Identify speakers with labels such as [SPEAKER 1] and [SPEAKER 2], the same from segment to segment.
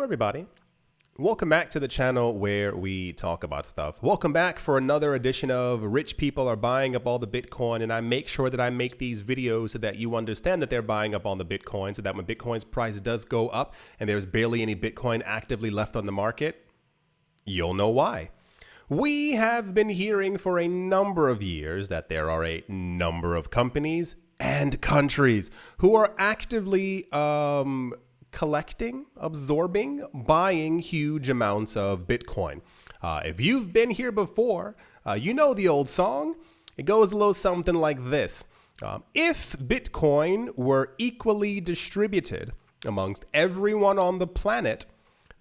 [SPEAKER 1] everybody. Welcome back to the channel where we talk about stuff. Welcome back for another edition of Rich People Are Buying Up All the Bitcoin, and I make sure that I make these videos so that you understand that they're buying up all the Bitcoin, so that when Bitcoin's price does go up and there's barely any Bitcoin actively left on the market, you'll know why. We have been hearing for a number of years that there are a number of companies and countries who are actively collecting, absorbing, buying huge amounts of Bitcoin. If you've been here before, you know the old song. It goes a little something like this. If Bitcoin were equally distributed amongst everyone on the planet,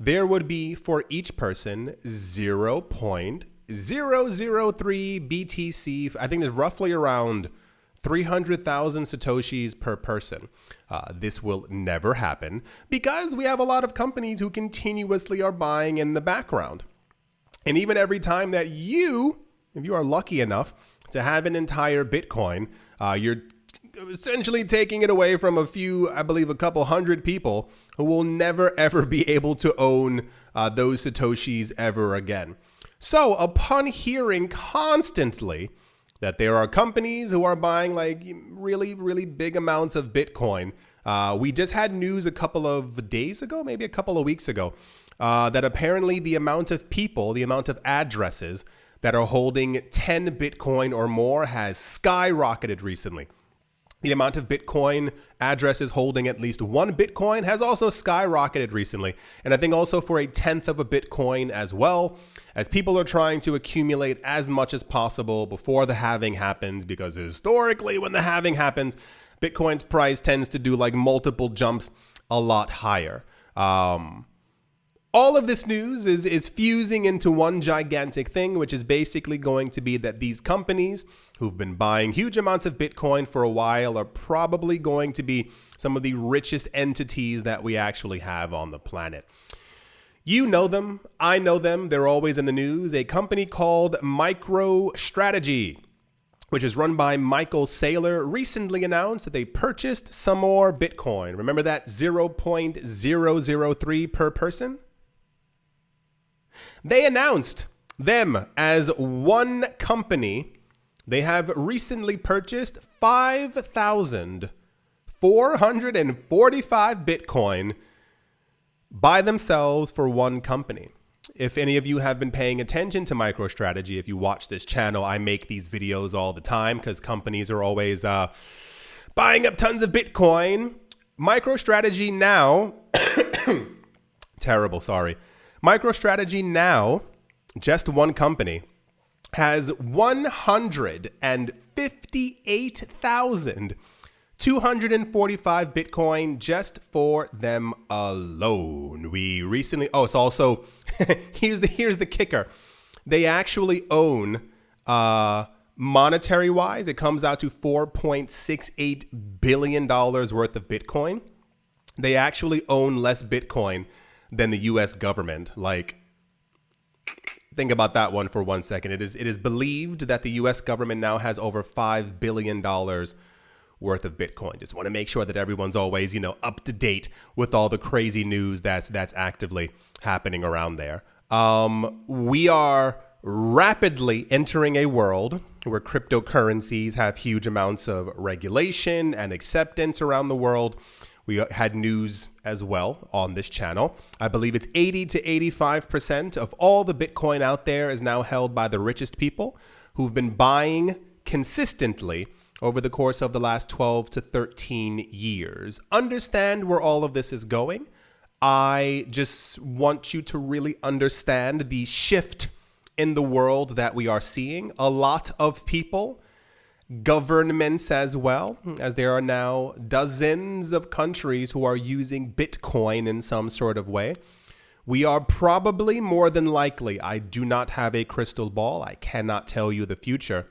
[SPEAKER 1] there would be for each person 0.003 BTC. I think there's roughly around 300,000 Satoshis per person. This will never happen because we have a lot of companies who continuously are buying in the background. And even every time that if you are lucky enough to have an entire Bitcoin, you're essentially taking it away from a couple hundred people who will never ever be able to own those Satoshis ever again. So upon hearing constantly that there are companies who are buying like really, really big amounts of Bitcoin. We just had news a couple of days ago, maybe a couple of weeks ago, that apparently the amount of people, the amount of addresses that are holding 10 Bitcoin or more has skyrocketed recently. The amount of Bitcoin addresses holding at least one Bitcoin has also skyrocketed recently. And I think also for a tenth of a Bitcoin as well, as people are trying to accumulate as much as possible before the halving happens, because historically when the halving happens, Bitcoin's price tends to do like multiple jumps a lot higher. All of this news is fusing into one gigantic thing, which is basically going to be that these companies who've been buying huge amounts of Bitcoin for a while are probably going to be some of the richest entities that we actually have on the planet. You know them. I know them. They're always in the news. A company called MicroStrategy, which is run by Michael Saylor, recently announced that they purchased some more Bitcoin. Remember that 0.003 per person? They announced them as one company. They have recently purchased 5,445 Bitcoin by themselves for one company. If any of you have been paying attention to MicroStrategy, if you watch this channel, I make these videos all the time because companies are always buying up tons of Bitcoin. MicroStrategy now, MicroStrategy now, just one company, has 158,245 Bitcoin just for them alone. We recently, it's also, here's the kicker. They actually own, monetary wise, it comes out to $4.68 billion worth of Bitcoin. They actually own less Bitcoin than the US government. Like, think about that one for 1 second. It is believed that the US government now has over $5 billion worth of Bitcoin. Just want to make sure that everyone's always, up to date with all the crazy news that's actively happening around there. We are rapidly entering a world where cryptocurrencies have huge amounts of regulation and acceptance around the world. We had news as well on this channel. I believe it's 80 to 85% of all the Bitcoin out there is now held by the richest people who've been buying consistently over the course of the last 12 to 13 years. Understand where all of this is going. I just want you to really understand the shift in the world that we are seeing. A lot of people, governments as well, as there are now dozens of countries who are using Bitcoin in some sort of way. We are probably more than likely, I do not have a crystal ball, I cannot tell you the future.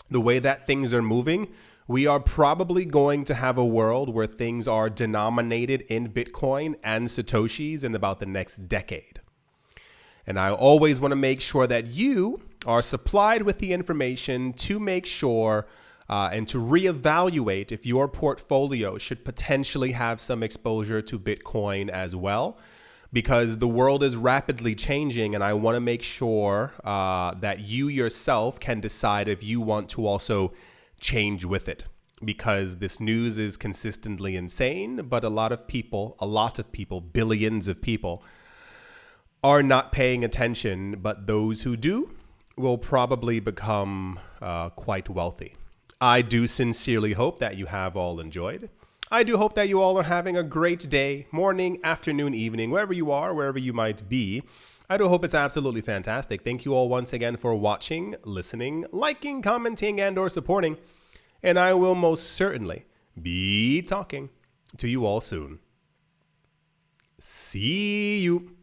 [SPEAKER 1] The way that things are moving, we are probably going to have a world where things are denominated in Bitcoin and Satoshis in about the next decade. And I always want to make sure that you are supplied with the information to make sure and to reevaluate if your portfolio should potentially have some exposure to Bitcoin as well. because the world is rapidly changing, and I want to make sure that you yourself can decide if you want to also change with it. Because this news is consistently insane, but a lot of people, billions of people, are not paying attention, but those who do will probably become quite wealthy. I do sincerely hope that you have all enjoyed. I do hope that you all are having a great day, morning, afternoon, evening, wherever you are, wherever you might be. I do hope it's absolutely fantastic. Thank you all once again for watching, listening, liking, commenting, and or supporting. And I will most certainly be talking to you all soon. See you.